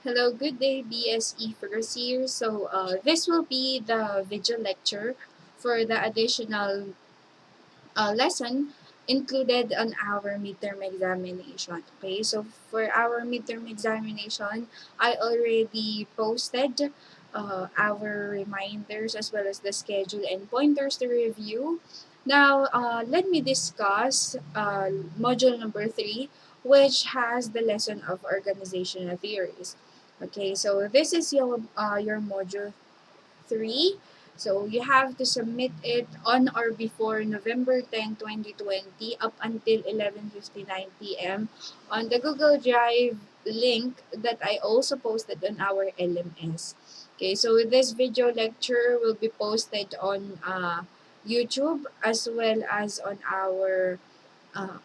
Hello, good day, BSE first year. This will be the video lecture for the additional lesson included on our midterm examination. Okay, so for our midterm examination, I already posted our reminders as well as the schedule and pointers to review. Now, let me discuss module number 3, which has the lesson of organizational theories. Okay, so this is your module 3. So you have to submit it on or before November 10, 2020 up until 11:59 p.m. on the Google Drive link that I also posted on our LMS. Okay, so this video lecture will be posted on YouTube as well as on our uh,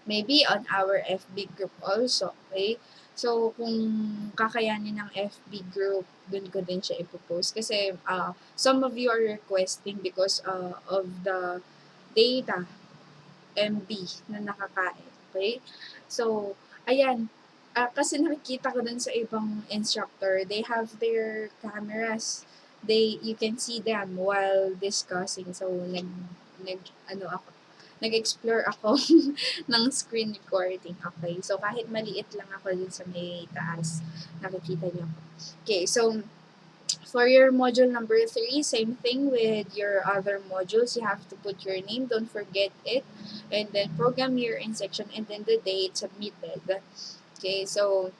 maybe on our FB group also, okay? So, kung kakayanin ng FB group, dun ko din siya ipopost. Kasi, some of you are requesting because of the data MB na nakakain, okay? So, ayan, kasi nakikita ko dun sa ibang instructor, they have their cameras. You can see them while discussing. So, ano ako, nag-explore ako ng screen recording. Okay, so kahit maliit lang ako dun sa may taas, nakikita niyo ako. Okay, so for your module number 3, same thing with your other modules. You have to put your name, don't forget it, and then program year in section, and then the date submitted. Okay, so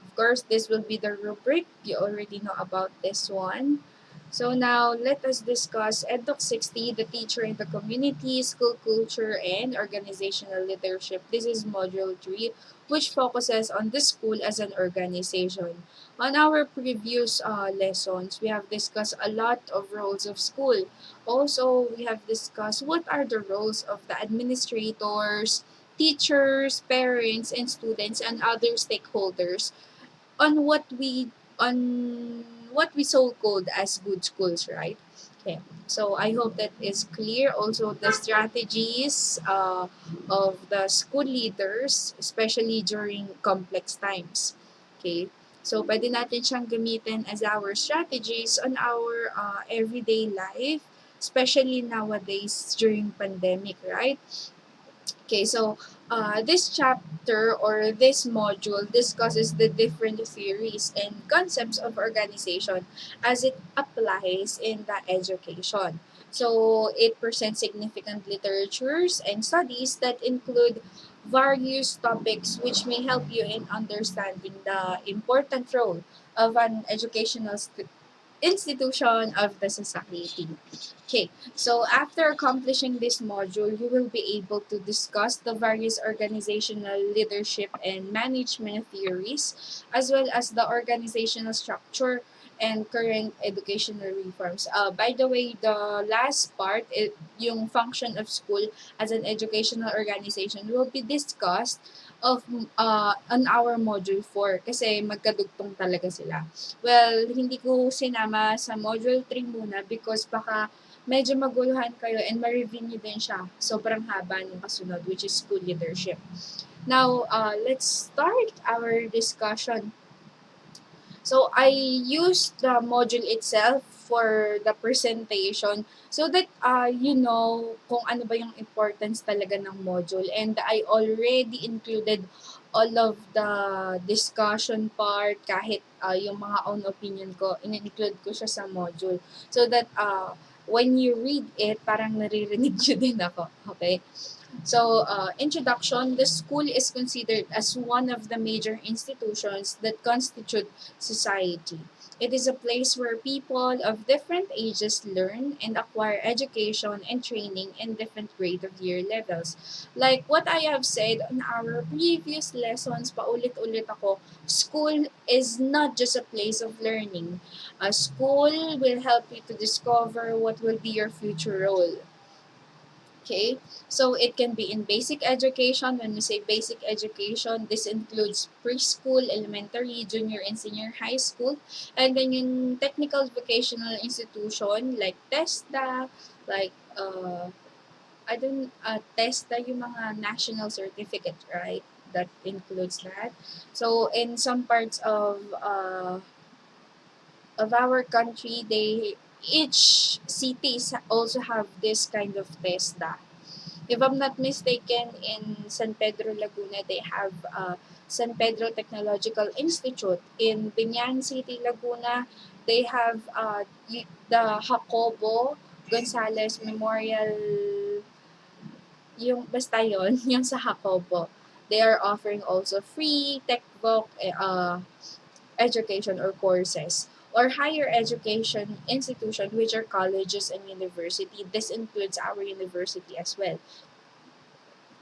of course, this will be the rubric. You already know about this one. So now, let us discuss EDUC 60, the teacher in the community, school culture, and organizational leadership. This is Module 3, which focuses on the school as an organization. On our previous lessons, we have discussed a lot of roles of school. Also, we have discussed what are the roles of the administrators, teachers, parents, and students, and other stakeholders on what we so called as good schools, right? Okay. So I hope that is clear. Also, the strategies of the school leaders, especially during complex times. Okay. So, pwede natin siyang gamitin as our strategies on our everyday life, especially nowadays during pandemic, right? Okay, so this chapter or this module discusses the different theories and concepts of organization as it applies in the education. So it presents significant literatures and studies that include various topics which may help you in understanding the important role of an educational institution of the society. Okay, so after accomplishing this module, you will be able to discuss the various organizational leadership and management theories, as well as the organizational structure and current educational reforms. By the way, the last part, yung function of school as an educational organization, will be discussed of on our module 4 kasi magkadugtong talaga sila. Well, hindi ko sinama sa module 3 muna because baka medyo maguluhan kayo and ma-review nyo din siya. Sobrang haba ng kasunod, which is school leadership. Now, let's start our discussion. So, I used the module itself for the presentation so that you know kung ano ba yung importance talaga ng module. And I already included all of the discussion part, kahit yung mga own opinion ko, in-include ko siya sa module. So that when you read it, parang naririnig nyo din ako. Okay? So, introduction, the school is considered as one of the major institutions that constitute society. It is a place where people of different ages learn and acquire education and training in different grade of year levels. Like what I have said on our previous lessons, paulit-ulit ako, school is not just a place of learning. A school will help you to discover what will be your future role. Okay, so it can be in basic education. When we say basic education, this includes preschool, elementary, junior, and senior high school. And then in technical vocational institution like TESDA, like I don't TESDA yung mga national certificate, right? that includes that. So in some parts of our country, they each cities also have this kind of TESDA. If I'm not mistaken, in San Pedro Laguna, they have San Pedro Technological Institute. In Binyan City, Laguna, they have the Jacobo Gonzalez Memorial, yung basta yon yung sa Jacobo. They are offering also free textbook education or courses or higher education institution, which are colleges and university. This includes our university as well.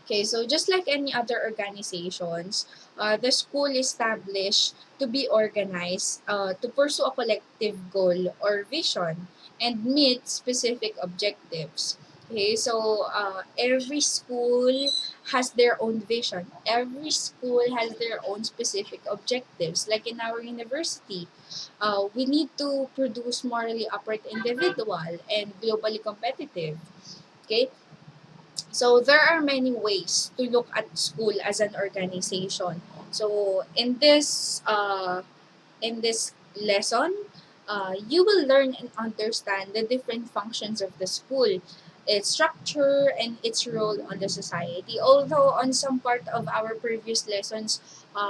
Okay, so just like any other organizations, the school established to be organized to pursue a collective goal or vision and meet specific objectives. Okay, so every school has their own vision. Every school has their own specific objectives. Like in our university, we need to produce morally upright individual and globally competitive. Okay, so there are many ways to look at school as an organization. So in this lesson, you will learn and understand the different functions of the school, its structure, and its role on the society. Although on some part of our previous lessons,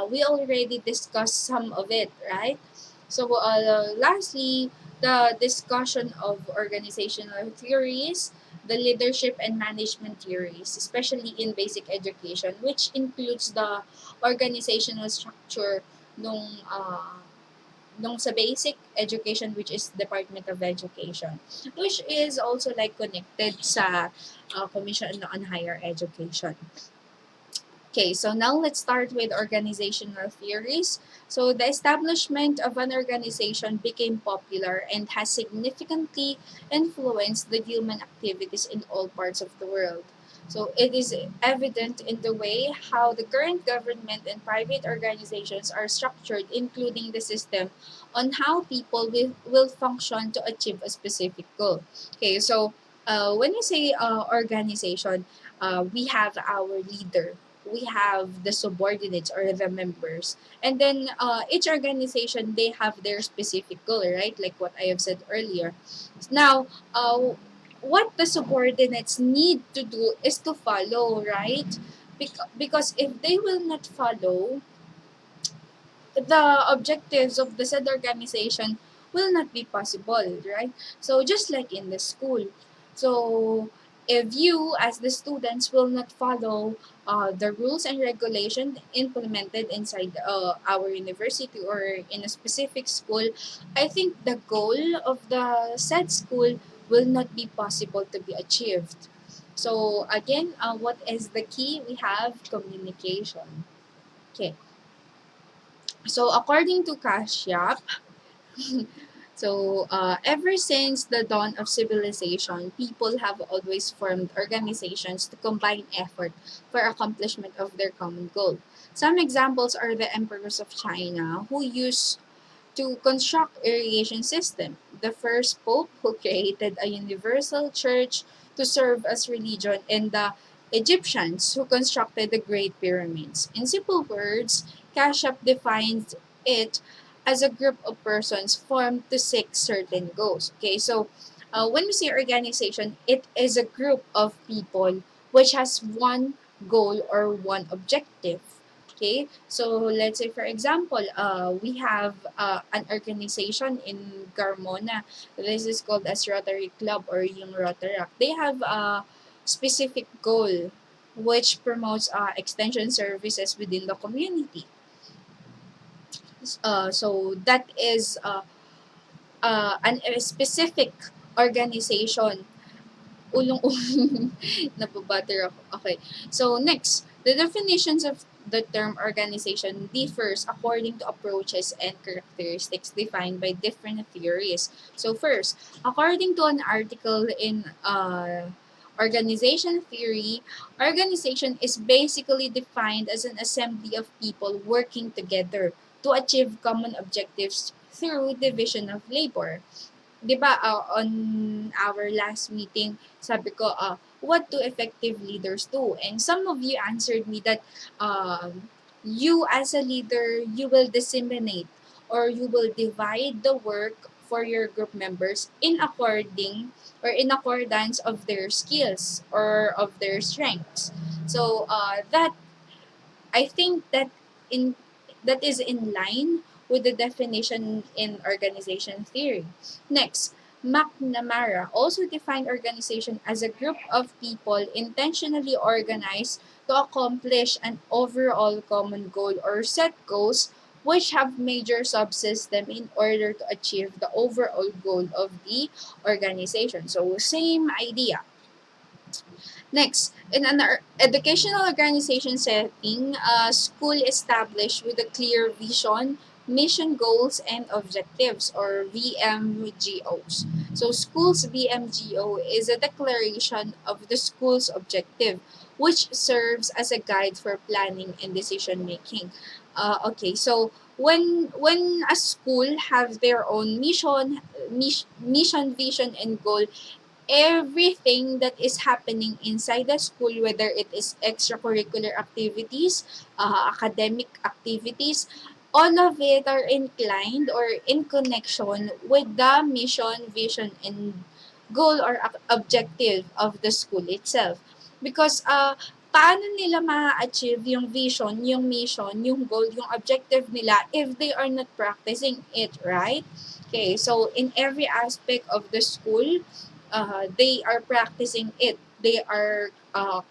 we already discussed some of it, right? So lastly, the discussion of organizational theories, the leadership and management theories, especially in basic education, which includes the organizational structure nung sa basic education, which is Department of Education, which is also like connected sa Commission on Higher Education. Okay, so now let's start with organizational theories. So the establishment of an organization became popular and has significantly influenced the human activities in all parts of the world. So it is evident in the way how the current government and private organizations are structured, including the system on how people will function to achieve a specific goal. Okay, so when you say organization, we have our leader, we have the subordinates or the members, and then each organization, they have their specific goal, right? Like what I have said earlier. Now, what the subordinates need to do is to follow, right? Because if they will not follow, the objectives of the said organization will not be possible, right? So just like in the school. So if you as the students will not follow the rules and regulation implemented inside our university or in a specific school, I think the goal of the said school will not be possible to be achieved. So again, what is the key? We have communication. Okay. So according to Kashyap, ever since the dawn of civilization, people have always formed organizations to combine effort for accomplishment of their common goal. Some examples are the emperors of China who used to construct irrigation system, the first pope who created a universal church to serve as religion, and the Egyptians who constructed the Great Pyramids. In simple words, Kashyap defines it as a group of persons formed to seek certain goals. Okay, so when we say organization, it is a group of people which has one goal or one objective. Okay, so let's say for example, we have an organization in Carmona. This is called as Rotary Club or yung Rotaract. They have a specific goal which promotes extension services within the community. So that is a specific organization. Ulong-ulong nababatter ako. Okay. So next, the definitions of the term organization differs according to approaches and characteristics defined by different theories. So first, according to an article in organization theory, organization is basically defined as an assembly of people working together to achieve common objectives through division of labor. 'Di ba, on our last meeting, sabi ko, what do effective leaders do? And some of you answered me that you as a leader, you will disseminate or you will divide the work for your group members in accordance of their skills or of their strengths. So that I think in that is in line with the definition in organization theory. Next, McNamara also defined organization as a group of people intentionally organized to accomplish an overall common goal or set goals which have major subsystem in order to achieve the overall goal of the organization. So same idea. Next, in an educational organization setting, a school established with a clear vision, mission goals, and objectives, or VMGOs. So, school's VMGO is a declaration of the school's objective, which serves as a guide for planning and decision making. Okay, so when a school has their own mission, vision, and goal, everything that is happening inside the school, whether it is extracurricular activities, academic activities, all of it are inclined or in connection with the mission, vision, and goal or objective of the school itself. Because paano nila ma-achieve yung vision, yung mission, yung goal, yung objective nila if they are not practicing it, right? Okay, so in every aspect of the school, they are practicing it. They are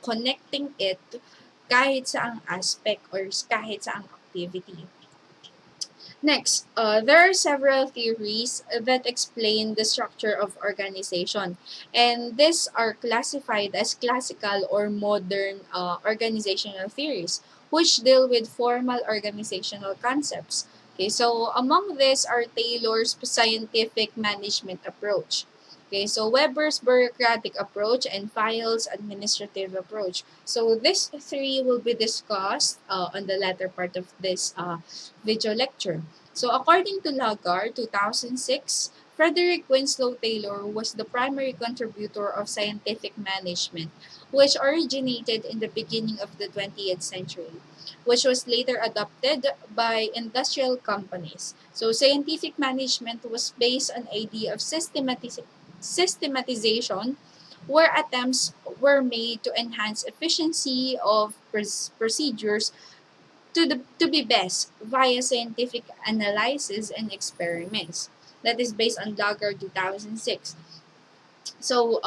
connecting it kahit saang aspect or kahit saang activity. Next, there are several theories that explain the structure of organization, and these are classified as classical or modern organizational theories, which deal with formal organizational concepts. Okay, so among these are Taylor's scientific management approach. Okay, so Weber's bureaucratic approach and Files' administrative approach. So these three will be discussed on the latter part of this video lecture. So according to Lagar, 2006, Frederick Winslow Taylor was the primary contributor of scientific management, which originated in the beginning of the 20th century, which was later adopted by industrial companies. So scientific management was based on idea of systematization, where attempts were made to enhance efficiency of procedures to be best via scientific analysis and experiments. That is based on Dagger 2006. So,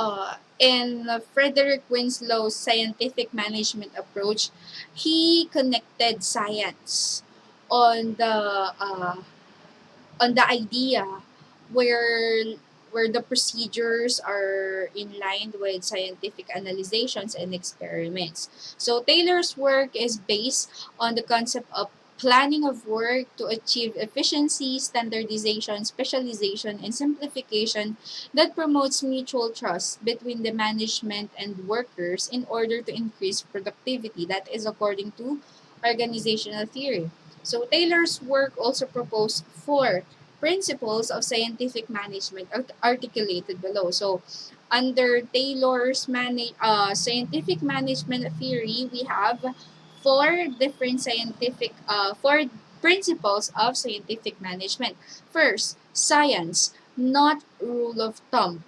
in Frederick Winslow's scientific management approach, he connected science on the idea where the procedures are in line with scientific analyzations and experiments. So Taylor's work is based on the concept of planning of work to achieve efficiency, standardization, specialization, and simplification that promotes mutual trust between the management and workers in order to increase productivity. That is according to organizational theory. So Taylor's work also proposed four principles of scientific management articulated below. So, under Taylor's scientific management theory, we have four principles of scientific management. First, science, not rule of thumb.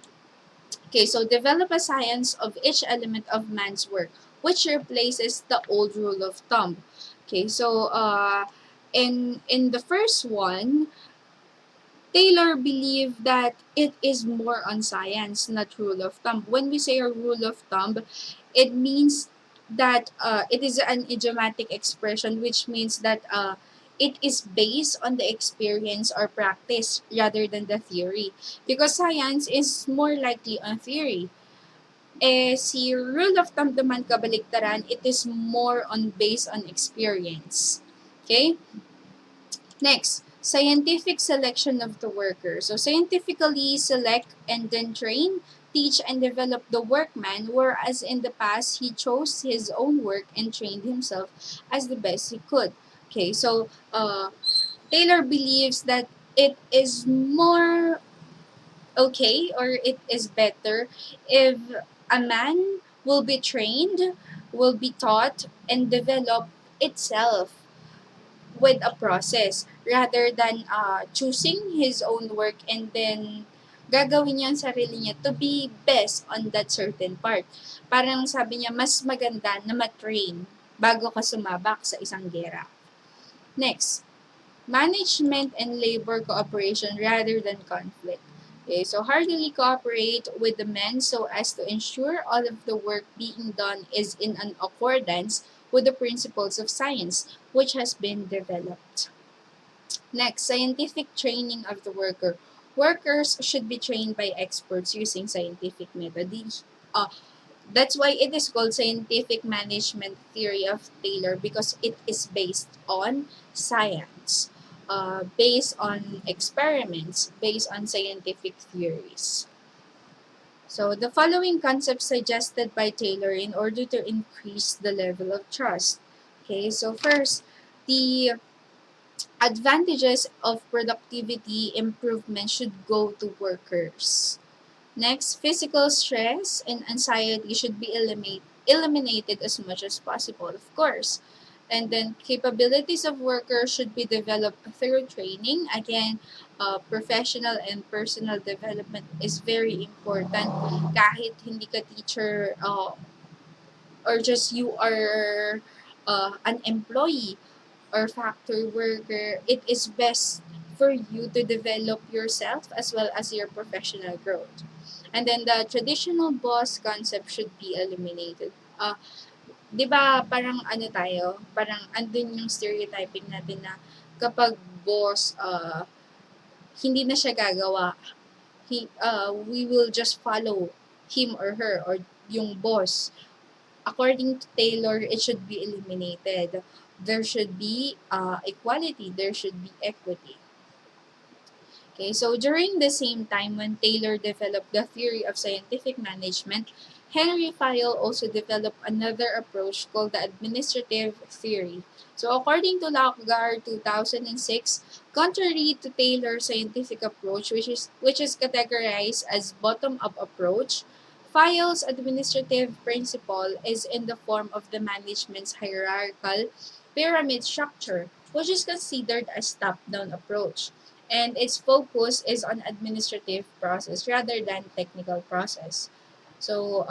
Okay, so develop a science of each element of man's work, which replaces the old rule of thumb. Okay, so in the first one, Taylor believed that it is more on science, not rule of thumb. When we say a rule of thumb, it means that it is an idiomatic expression, which means that it is based on the experience or practice rather than the theory. Because science is more likely on theory. Si rule of thumb naman kabaligtaran, it is more on based on experience. Okay? Next, scientific selection of the worker. So scientifically select and then train, teach, and develop the workman, whereas in the past he chose his own work and trained himself as the best he could. Okay, so Taylor believes that it is more okay or it is better if a man will be trained, will be taught, and develop itself with a process rather than choosing his own work and then gagawin niya ang sarili niya to be best on that certain part. Parang sabi niya, mas maganda na matrain bago ka sumabak sa isang gera. Next, management and labor cooperation rather than conflict. Okay, so heartily cooperate with the men so as to ensure all of the work being done is in an accordance with the principles of science which has been developed. Next, scientific training of the worker. Workers should be trained by experts using scientific methods. That's why it is called scientific management theory of Taylor, because it is based on science, based on experiments, based on scientific theories. So the following concepts suggested by Taylor in order to increase the level of trust. Okay, so first, the advantages of productivity improvement should go to workers. Next, physical stress and anxiety should be eliminated as much as possible, of course. And then capabilities of workers should be developed through training. Again, professional and personal development is very important. Kahit hindi ka teacher or just you are an employee or factory worker, it is best for you to develop yourself as well as your professional growth. And then the traditional boss concept should be eliminated. 'Di ba parang ano tayo, parang andun yung stereotyping natin na kapag boss, hindi na siya gagawa, we will just follow him or her or yung boss. According to Taylor, it should be eliminated. There should be equality, there should be equity. Okay, so during the same time when Taylor developed the theory of scientific management, Henry Fayol also developed another approach called the administrative theory. So according to Lockgar 2006, contrary to Taylor's scientific approach, which is categorized as bottom-up approach, Fayol's administrative principle is in the form of the management's hierarchical pyramid structure, which is considered as top-down approach, and its focus is on administrative process rather than technical process. So,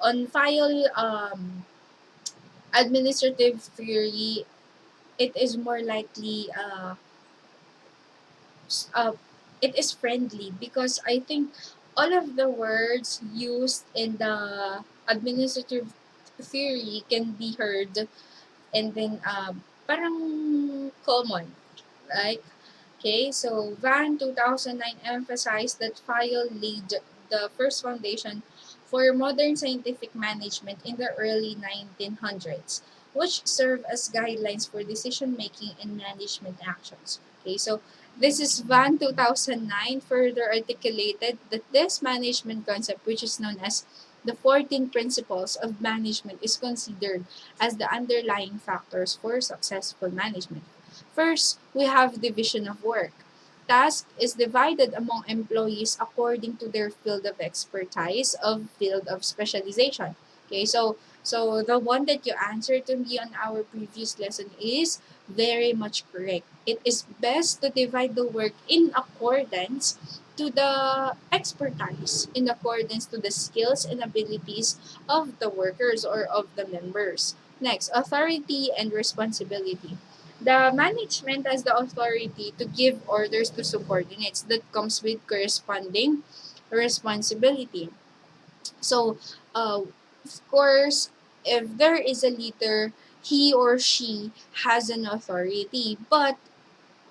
on file administrative theory, it is more likely uh, it is friendly because I think all of the words used in the administrative theory can be heard and then parang common, right? Okay, so Van 2009 emphasized that Fayol laid the first foundation for modern scientific management in the early 1900s, which serve as guidelines for decision making and management actions. Okay, so this is Van 2009 further articulated that this management concept, which is known as the 14 principles of management, is considered as the underlying factors for successful management. First, we have division of work. Task is divided among employees according to their field of expertise of field of specialization. Okay, so the one that you answered to me on our previous lesson is very much correct. It is best to divide the work in accordance to the expertise, in accordance to the skills and abilities of the workers or of the members. Next, authority and responsibility. The management has the authority to give orders to subordinates that comes with corresponding responsibility. So, of course, if there is a leader, he or she has an authority. But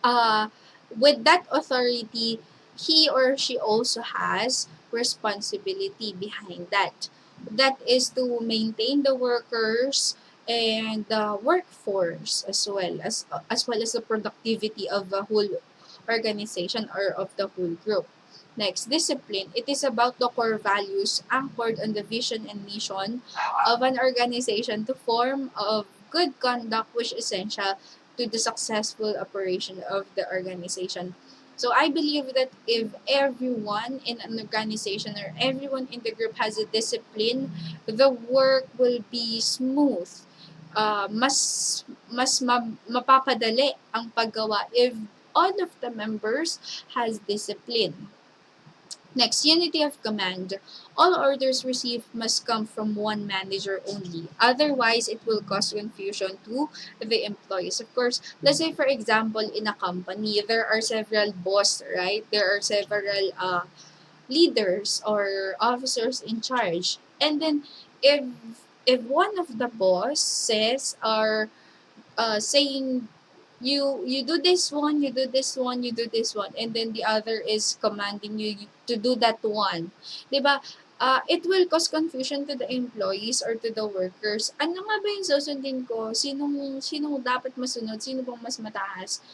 uh, with that authority, he or she also has responsibility behind that. That is to maintain the workers and the workforce as well as the productivity of the whole organization or of the whole group. Next, discipline. It is about the core values anchored on the vision and mission of an organization to form of good conduct which is essential to the successful operation of the organization. So I believe that if everyone in an organization or everyone in the group has a discipline, the work will be smooth. mapapadali ang paggawa if all of the members has discipline. Next, unity of command. All orders received must come from one manager only. Otherwise, it will cause confusion to the employees. Of course, let's say for example, in a company, there are several boss, right? There are several leaders or officers in charge. And then if one of the boss says or saying you do this one, you do this one, you do this one, and then the other is commanding you to do that one, 'di ba? It will cause confusion to the employees or to the workers. Ano nga ba yung susundin ko? Sinong dapat masunod? Sino bang mas mataas?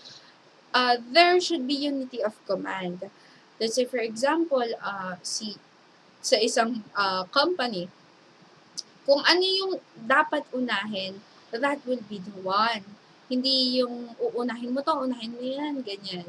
There should be unity of command. Let's say for example, sa isang company, kung ano yung dapat unahin, that will be the one. Hindi yung uunahin mo to, unahin mo yan, ganyan.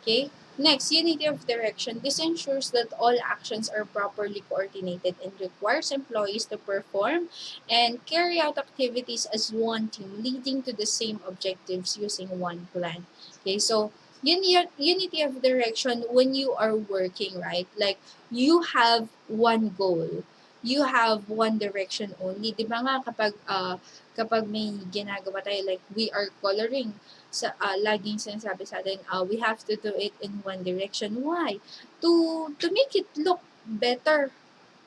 Okay? Next, unity of direction. This ensures that all actions are properly coordinated and requires employees to perform and carry out activities as one team, leading to the same objectives using one plan. Okay, so unity of direction when you are working, right? Like, you have one goal. You have one direction only. Di ba nga kapag may ginagawa tayo, like we are coloring, sa laging sinasabi sa atin, we have to do it in one direction. Why? To make it look better.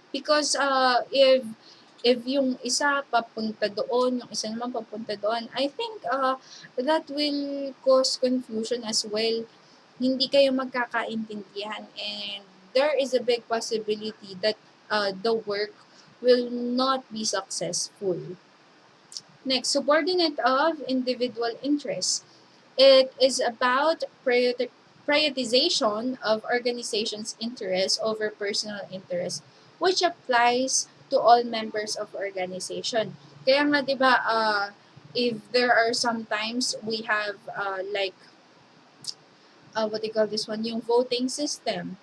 Because if yung isa papunta doon, yung isa naman papunta doon, I think that will cause confusion as well. Hindi kayo magkakaintindihan, and there is a big possibility that the work will not be successful. Next, subordinate of individual interests. It is about prioritization of organization's interests over personal interests, which applies to all members of organization. Kaya nga, di ba, if there are sometimes we have what do you call this one, yung voting system.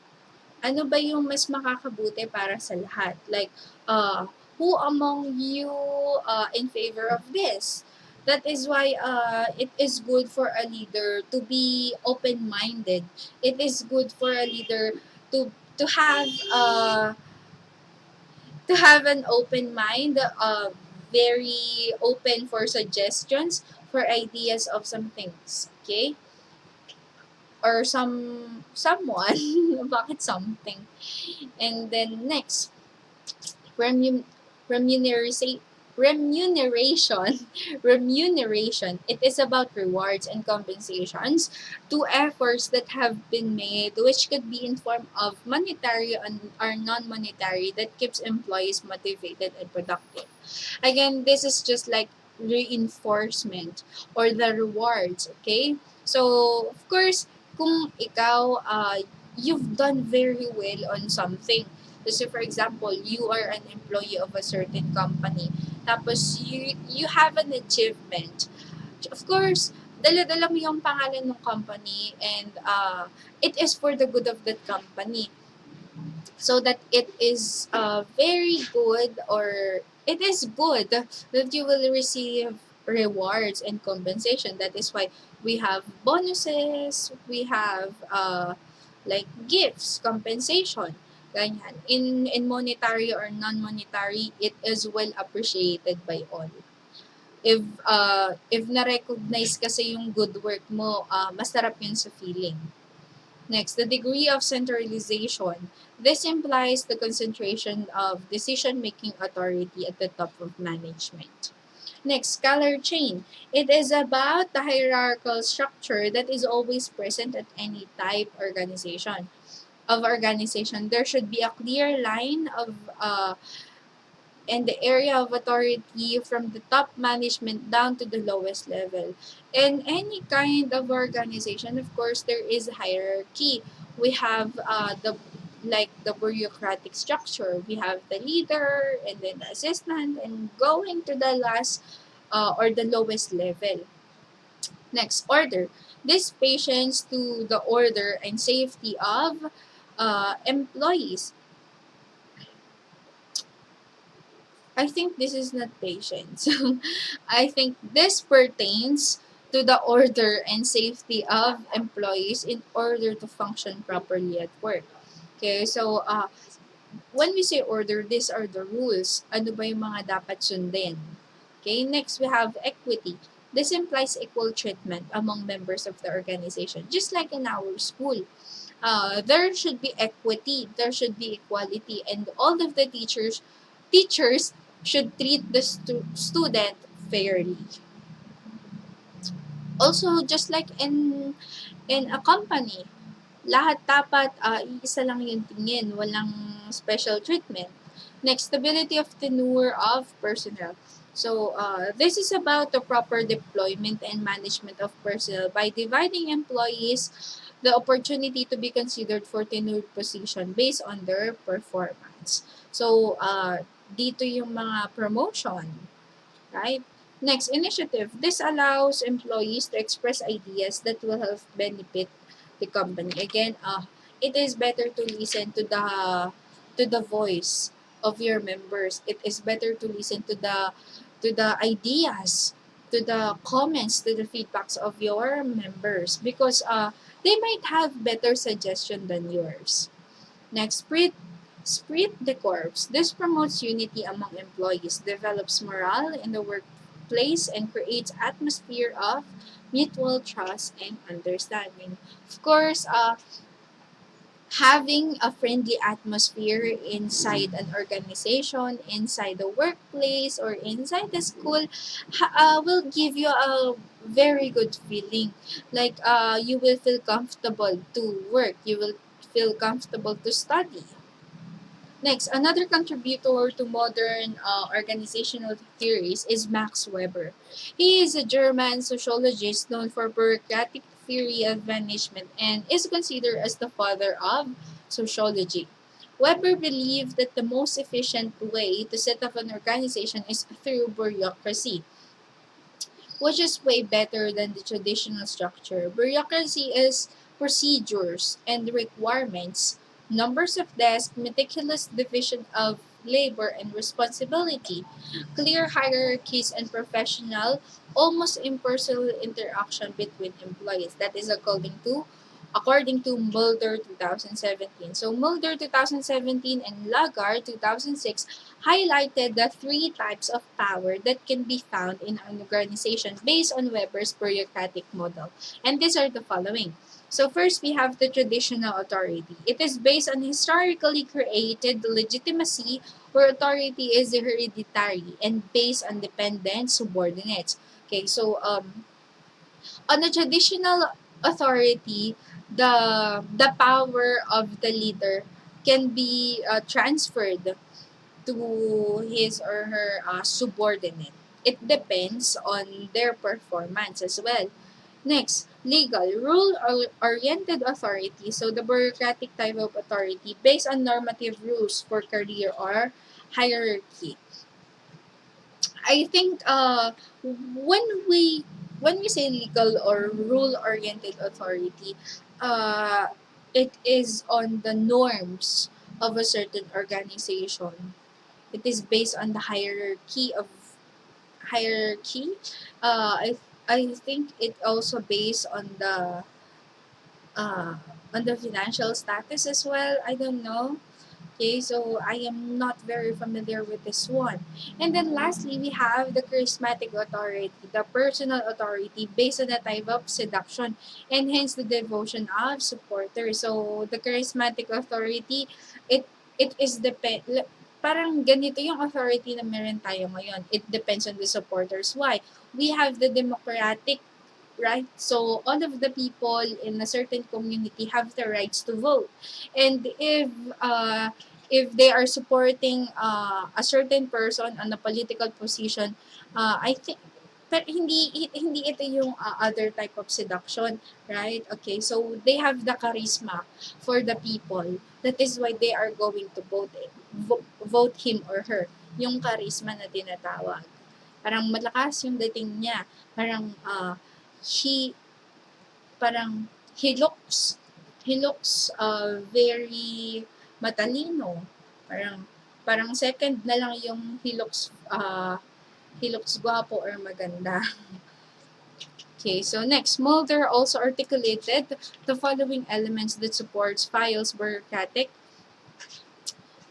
Ano ba yung mas makakabuti para sa lahat? Like, who among you in favor of this? That is why it is good for a leader to be open-minded. It is good for a leader to to have uh, to have an open mind, very open for suggestions, for ideas of some things. Okay, or someone. Bakit something? And then next, remun- remuneration remuneration remuneration. It is about rewards and compensations to efforts that have been made, which could be in form of monetary or non-monetary, that keeps employees motivated and productive. Again, this is just like reinforcement or the rewards. Okay, so of course, kung ikaw you've done very well on something. So for example, you are an employee of a certain company. Tapos you have an achievement. Of course, dala-dala mo yung pangalan ng company, and it is for the good of that company. So that it is very good, or it is good that you will receive rewards and compensation. That is why we have bonuses, we have like gifts, compensation. Ganyan. In monetary or non-monetary, it is well appreciated by all. If na-recognize kasi yung good work mo, masarap yun sa feeling. Next, the degree of centralization. This implies the concentration of decision-making authority at the top of management. Next, scalar chain. It is about the hierarchical structure that is always present at any type organization. There should be a clear line of and the area of authority from the top management down to the lowest level. In any kind of organization, of course, there is hierarchy. We have the bureaucratic structure. We have the leader and then the assistant, and going to the last or the lowest level. Next, order. This patience to the order and safety of employees. I think this is not patience. I think this pertains to the order and safety of employees in order to function properly at work. Okay, so when we say order, these are the rules. Ano ba yung mga dapat sundin? Okay, next we have equity. This implies equal treatment among members of the organization, just like in our school. There should be equity, there should be equality, and all of the teachers should treat the student fairly. Also, just like in a company, lahat dapat iisa lang yung tingin, walang special treatment. Next, stability of tenure of personnel. So, this is about the proper deployment and management of personnel by dividing employees the opportunity to be considered for tenured position based on their performance. So, dito yung mga promotion, right? Next, initiative. This allows employees to express ideas that will help benefit the company. Again, it is better to listen to the voice of your members. It is better to listen to the ideas, to the comments, to the feedbacks of your members because they might have better suggestion than yours. Next, spirit de corps. This promotes unity among employees, develops morale in the workplace, and creates atmosphere of mutual trust and understanding. Of course, having a friendly atmosphere inside an organization, inside the workplace, or inside the school will give you a very good feeling. Like you will feel comfortable to work, you will feel comfortable to study. Next, another contributor to modern organizational theories is Max Weber. He is a German sociologist known for bureaucratic theory of management and is considered as the father of sociology. Weber believed that the most efficient way to set up an organization is through bureaucracy, which is way better than the traditional structure. Bureaucracy is procedures and requirements, numbers of desks, meticulous division of labor and responsibility, clear hierarchies, and professional, almost impersonal interaction between employees. That is according to Mulder 2017. So Mulder 2017 and Lagar 2006 highlighted the three types of power that can be found in an organization based on Weber's bureaucratic model. And these are the following. So first, we have the traditional authority. It is based on historically created legitimacy where authority is hereditary and based on dependent subordinates. Okay, so on a traditional authority, the power of the leader can be transferred to his or her subordinate. It depends on their performance as well. Next, legal, rule-oriented authority. So the bureaucratic type of authority based on normative rules for career or hierarchy. I think when we when we say legal or rule-oriented authority, uh, it is on the norms of a certain organization. It is based on the hierarchy. I think it also based uh, on the financial status as well. I don't know. Okay, so I am not very familiar with this one. And then lastly, we have the charismatic authority, the personal authority based on the type of seduction and hence the devotion of supporters. So the charismatic authority, it it is parang ganito yung authority na meron tayo ngayon. It depends on the supporters. Why? We have the democratic, right? So all of the people in a certain community have the rights to vote. And if they are supporting a certain person on a political position, I think pero hindi ito yung other type of seduction, right? Okay, so they have the charisma for the people. That is why they are going to vote him or her. Yung charisma na tinatawag. Parang malakas yung dating niya. Parang he parang he looks very matalino. Parang Parang second na lang yung he looks guwapo or maganda. Okay, so next, Mulder also articulated the following elements that supports files bureaucratic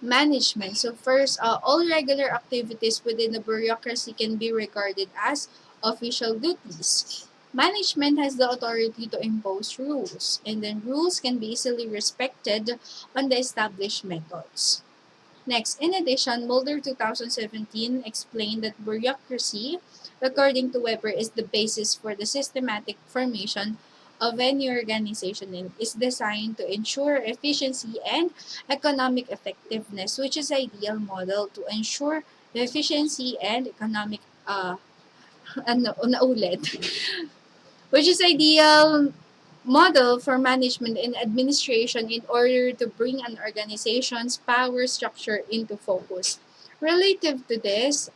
management. So first, all regular activities within the bureaucracy can be regarded as official duties. Management has the authority to impose rules, and then rules can be easily respected on the established methods. Next, in addition, Mulder 2017 explained that bureaucracy, according to Weber, is the basis for the systematic formation of any organization and is designed to ensure efficiency and economic effectiveness, which is ideal model to ensure the efficiency and economic naulit, which is ideal model for management and administration in order to bring an organization's power structure into focus. Relative to this,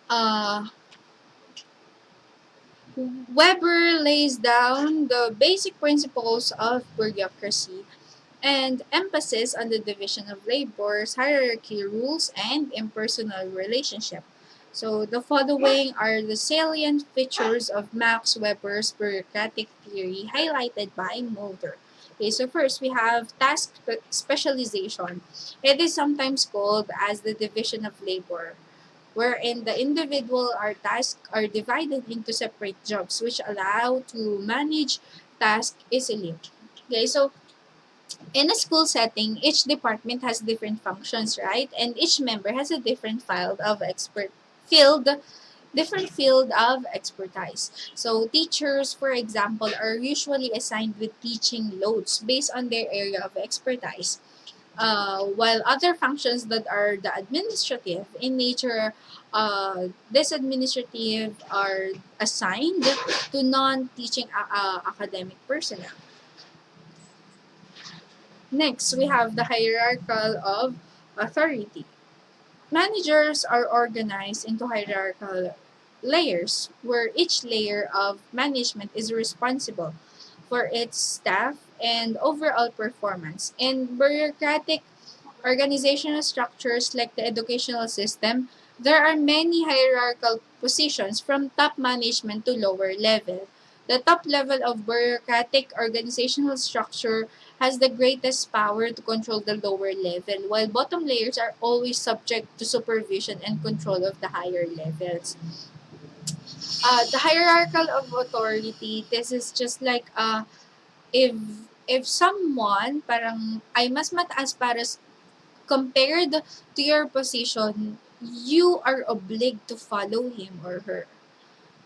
uh, Weber lays down the basic principles of bureaucracy and emphasis on the division of labors, hierarchy rules, and impersonal relationship. So the following are the salient features of Max Weber's bureaucratic theory highlighted by Mulder. Okay, so first we have task specialization. It is sometimes called as the division of labor, wherein the individual or tasks are divided into separate jobs which allow to manage tasks easily. Okay, so in a school setting, each department has different functions, right? And each member has a field, different field of expertise. So teachers, for example, are usually assigned with teaching loads based on their area of expertise. While other functions that are the administrative in nature, this administrative are assigned to non-teaching academic personnel. Next, we have the hierarchical of authority. Managers are organized into hierarchical layers where each layer of management is responsible for its staff and overall performance. In bureaucratic organizational structures like the educational system, there are many hierarchical positions from top management to lower level. The top level of bureaucratic organizational structure has the greatest power to control the lower level, while bottom layers are always subject to supervision and control of the higher levels. The hierarchical of authority, this is just like if if someone parang ay mas mataas para compared to your position, you are obliged to follow him or her.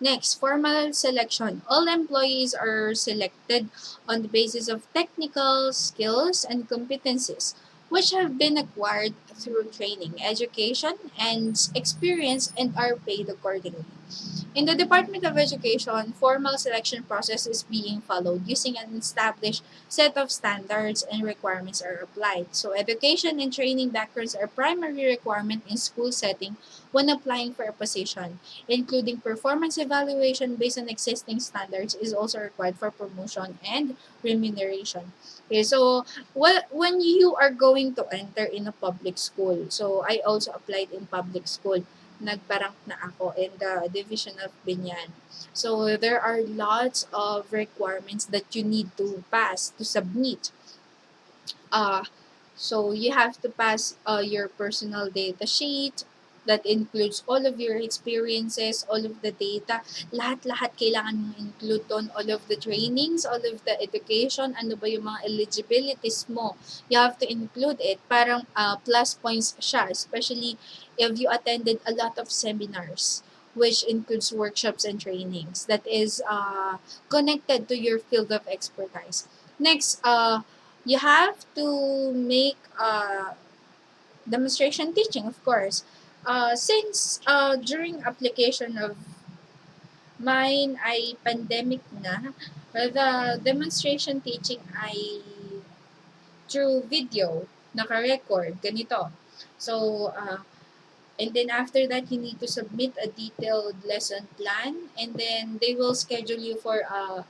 Next, formal selection. All employees are selected on the basis of technical skills and competencies, which have been acquired through training, education, and experience and are paid accordingly. In the Department of Education, formal selection process is being followed using an established set of standards and requirements are applied. So education and training backgrounds are primary requirement in school setting when applying for a position, including performance evaluation based on existing standards is also required for promotion and remuneration. Okay, so when you are going to enter in a public school, so I also applied in public school, nagparank na ako in the division of Binyan. So there are lots of requirements that you need to pass to submit. Uh, so you have to pass your personal data sheet that includes all of your experiences, all of the data, lahat-lahat kailangan mong include doon, all of the trainings, all of the education, ano ba yung mga eligibilities mo. You have to include it. Parang plus points siya, especially if you attended a lot of seminars which includes workshops and trainings that is connected to your field of expertise. Next, you have to make demonstration teaching, of course. Since during application of mine ay pandemic na, the demonstration teaching ay through video, naka-record, ganito. So, and then after that, you need to submit a detailed lesson plan, and then they will schedule you for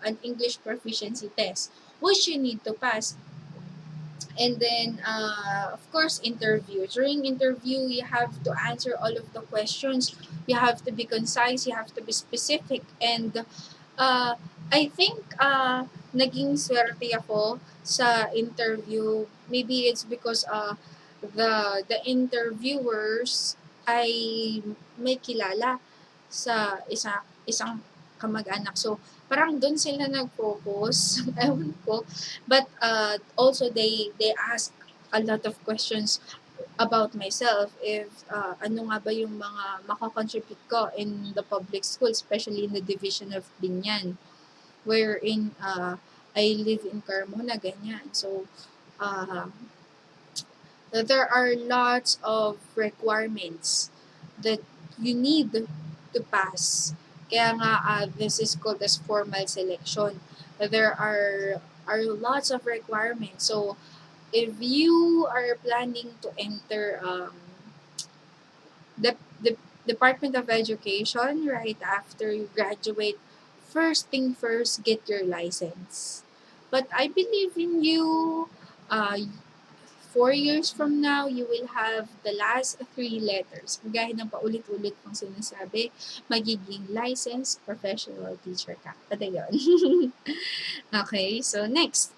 an English proficiency test, which you need to pass. And then, of course, interview. During interview, you have to answer all of the questions. You have to be concise. You have to be specific. And I think naging swerte ako sa interview. Maybe it's because the interviewers ay may kilala sa isang kamag-anak. So, parang doon sila nag-focus. Ewan ko. But also they ask a lot of questions about myself, if ano nga ba yung mga makakontribute ko in the public school, especially in the division of Binyan, wherein I live in Carmona, ganyan. So, uh, there are lots of requirements that you need to pass. Kaya nga, this is called as formal selection. There are lots of requirements. So, if you are planning to enter the Department of Education right after you graduate, first thing first, get your license. But I believe in you. 4 years from now, you will have the last three letters. Gaya ng paulit-ulit kong sinasabi, magiging licensed professional teacher ka. Pati yun. Okay, so next.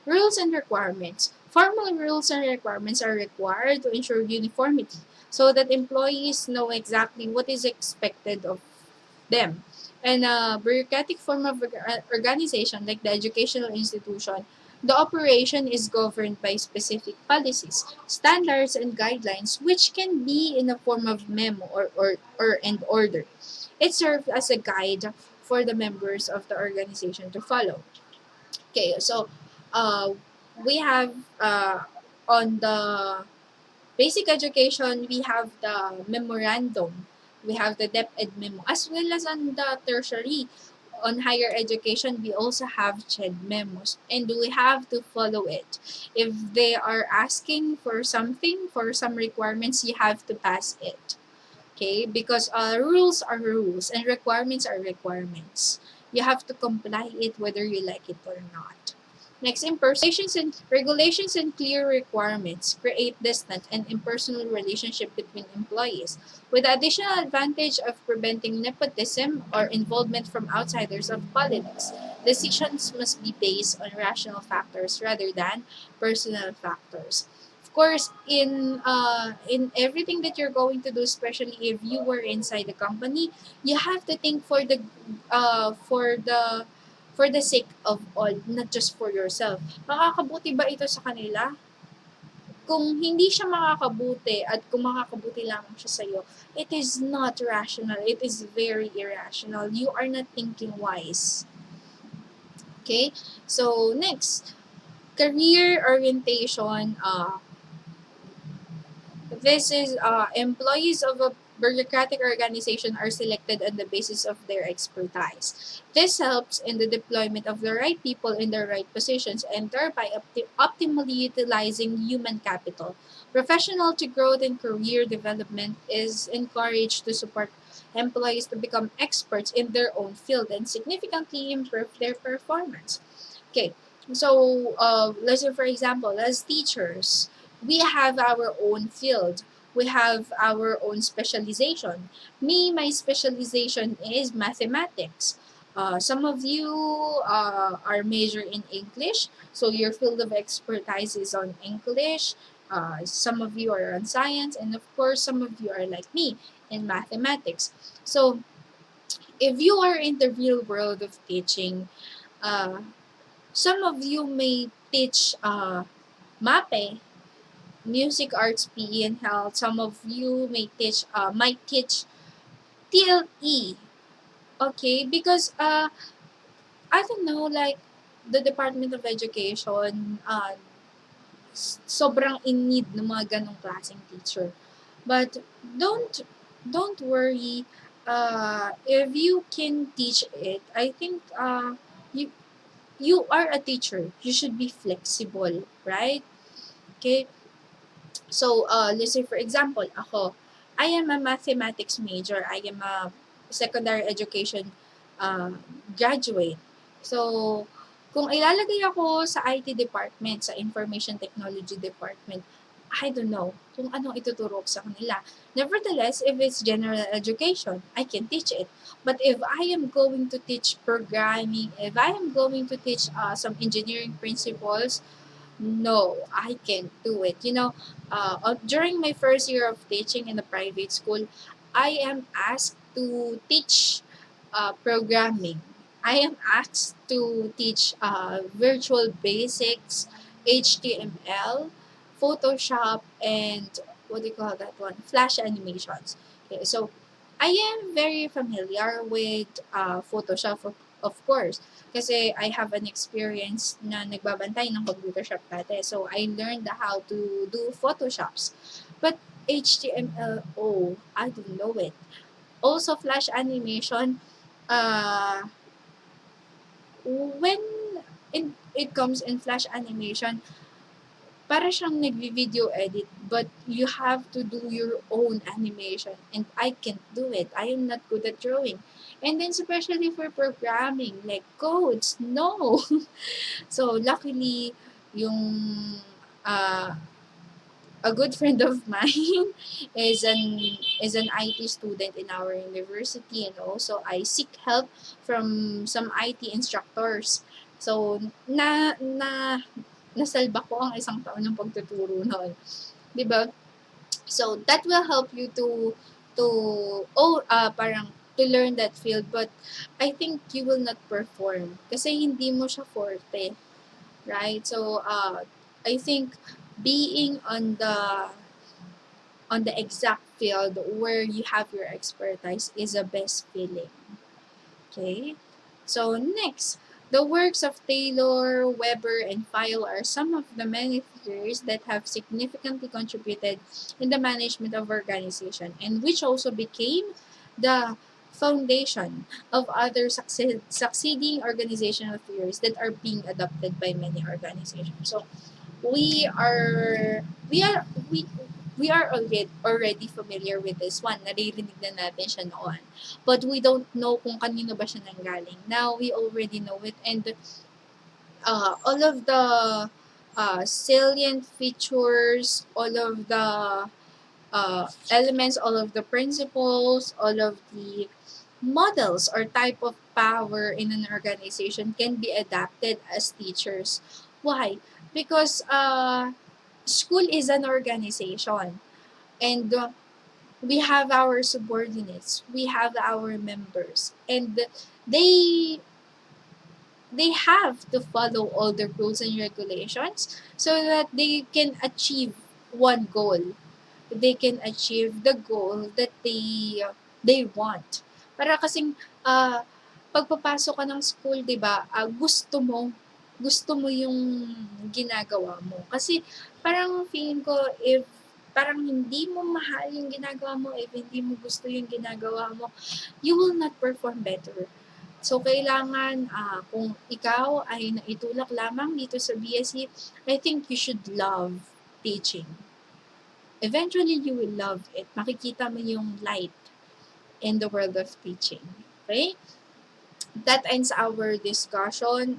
Rules and requirements. Formal rules and requirements are required to ensure uniformity so that employees know exactly what is expected of them. And a bureaucratic form of organization like the educational institution, the operation is governed by specific policies, standards, and guidelines which can be in a form of memo or and order. It serves as a guide for the members of the organization to follow. Okay, so uh, we have on the basic education, we have the memorandum, we have the DepEd memo, as well as on the tertiary. On higher education, we also have CHED memos, and we have to follow it. If they are asking for something, for some requirements, you have to pass it. Okay, because rules are rules and requirements are requirements. You have to comply it whether you like it or not. Next, regulations and clear requirements create distant and impersonal relationship between employees, with the additional advantage of preventing nepotism or involvement from outsiders of politics. Decisions must be based on rational factors rather than personal factors. Of course, in everything that you're going to do, especially if you were inside the company, you have to think uh, for the for the sake of all, not just for yourself. Makakabuti ba ito sa kanila? Kung hindi siya makakabuti at kung makakabuti lamang siya sa'yo, it is not rational. It is very irrational. You are not thinking wise. Okay? So, next, career orientation. This is employees of a bureaucratic organization are selected on the basis of their expertise. This helps in the deployment of the right people in the right positions and thereby optimally utilizing human capital. Professional to growth and career development is encouraged to support employees to become experts in their own field and significantly improve their performance. Okay, so let's say for example, as teachers, we have our own field. We have our own specialization. Me, my specialization is mathematics. Some of you are major in English, so your field of expertise is on English. Some of you are on science, and of course, some of you are like me in mathematics. So, if you are in the real world of teaching, uh, some of you may teach MAPE, music, arts, PE, and health. Some of you might teach TLE. Okay, because I don't know, like the Department of Education, sobrang in need ng mga ganong klaseng teacher. But don't worry. If you can teach it, I think you you are a teacher. You should be flexible, right? Okay. So, let's say for example, ako, I am a mathematics major. I am a secondary education uh, graduate. So, Kung ilalagay ako sa IT department, sa information technology department, I don't know kung anong ituturo ko sa kanila. Nevertheless, if it's general education, I can teach it. But if I am going to teach programming, if I am going to teach some engineering principles, no, I can't do it. During my first year of teaching in a private school, I am asked to teach programming. I am asked to teach virtual basics, HTML, Photoshop, and what do you call that one? Flash animations. Okay, so I am very familiar with Photoshop, of course. Kasi I have an experience na nagbabantay ng computer shop dati. So, I learned how to do Photoshops. But HTML, oh, I don't know it. Also, Flash animation, uh, when it comes in Flash animation, para siyang nagvi-video edit, but you have to do your own animation. And I can't do it. I am not good at drawing. And then, especially for programming, like codes, no. So, luckily, yung uh, a good friend of mine is an IT student in our university, and also I seek help from some IT instructors. So nasalba ko ang isang taon ng pagtuturo noon, 'di ba? So that will help you to parang to learn that field, but I think you will not perform kasi hindi mo siya forte, right? So I think being on the exact field where you have your expertise is the best feeling. Okay? So next, the works of Taylor, Weber, and File are some of the many figures that have significantly contributed in the management of organization and which also became the foundation of other succeeding organizational theories that are being adopted by many organizations. So we are we are we are already familiar with this one. Naririnig na natin siya noon. But we don't know kung kanino ba siya nanggaling. Now we already know it, and all of the salient features, all of the elements, all of the principles, all of the models or type of power in an organization can be adapted as teachers. Why? Because school is an organization, and we have our subordinates, we have our members, and they they have to follow all the rules and regulations so that they can achieve one goal. They can achieve the goal that they want. Para kasing pagpapasok ka ng school, 'di ba? Gusto mo yung ginagawa mo. Kasi parang feeling ko, if parang hindi mo mahal yung ginagawa mo, if hindi mo gusto yung ginagawa mo, you will not perform better. So, kailangan kung ikaw ay naitulak lamang dito sa BSc, I think you should love teaching. Eventually, you will love it. Makikita mo yung light in the world of teaching. Okay? That ends our discussion.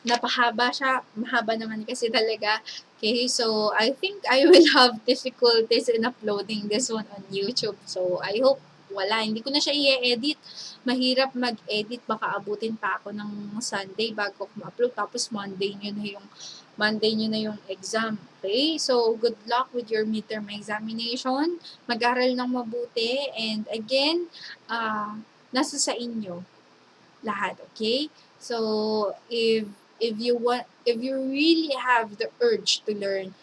Napahaba siya. Mahaba naman kasi talaga. Okay, so I think I will have difficulties in uploading this one on YouTube. So I hope wala. Hindi ko na siya i-edit. Mahirap mag-edit. Baka abutin pa ako ng Sunday bago ko ma-upload. Tapos Monday nyo na yung exam. Okay? So, good luck with your midterm examination. Mag-aral ng mabuti. And again, nasa sa inyo lahat. Okay? So, if you really have the urge to learn,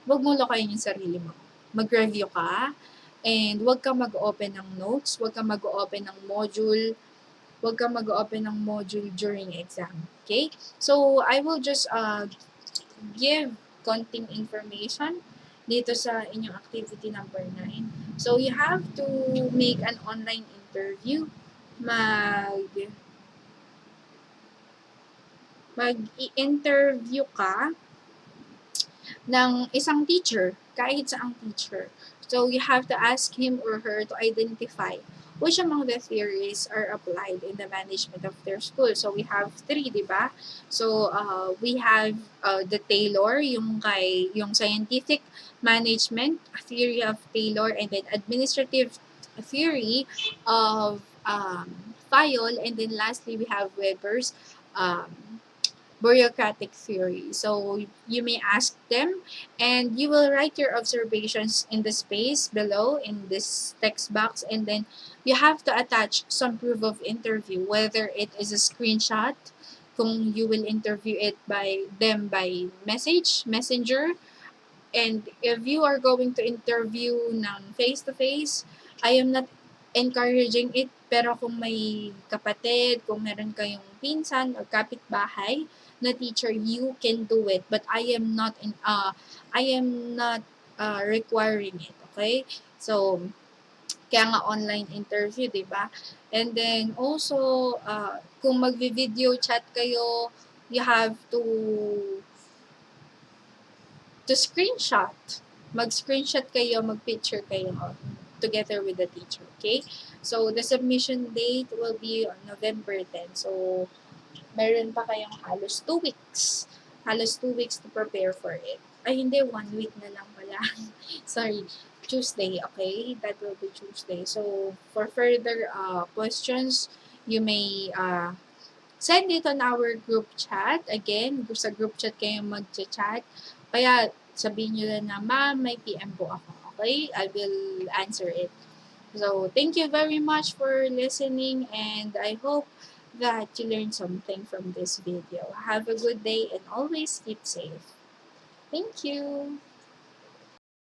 wag mo lokayin yung sarili mo. Mag-review ka, and wag ka mag-open ng notes, wag ka mag-open ng module, wag ka mag-open ng module during exam. Okay? So, I will just give konting information dito sa inyong activity number 9. So, you have to make an online interview. Mag-i-interview ka ng isang teacher, kahit saang teacher. So, you have to ask him or her to identify which among the theories are applied in the management of their school. So we have three, di ba? So we have the Taylor, yung scientific management theory of Taylor, and then administrative theory of Fayol, and then lastly we have Weber's um, bureaucratic theory. So you may ask them, and you will write your observations in the space below in this text box, and then you have to attach some proof of interview, whether it is a screenshot, kung you will interview it by them by messenger, and if you are going to interview ng face-to-face, I am not encouraging it. Pero kung may kapatid, kung meron kayong pinsan or kapitbahay na teacher, you can do it. But I am not requiring it. Okay? So, kaya nga online interview, di ba? And then also, kung magvi-video chat kayo, you have to screenshot. Mag-screenshot kayo, mag-picture kayo together with the teacher, okay? So, the submission date will be on November 10. So, meron pa kayong halos 2 weeks. Halos 2 weeks to prepare for it. Ay, hindi, 1 week na lang pala. Sorry, Tuesday, okay? That will be Tuesday. So, for further questions, you may send it on our group chat. Again, sa group chat kayo mag-chat. Kaya sabihin nyo lang na, ma'am, may PM po ako. Okay? I will answer it. So, thank you very much for listening, and I hope that you learned something from this video. Have a good day and always keep safe. Thank you.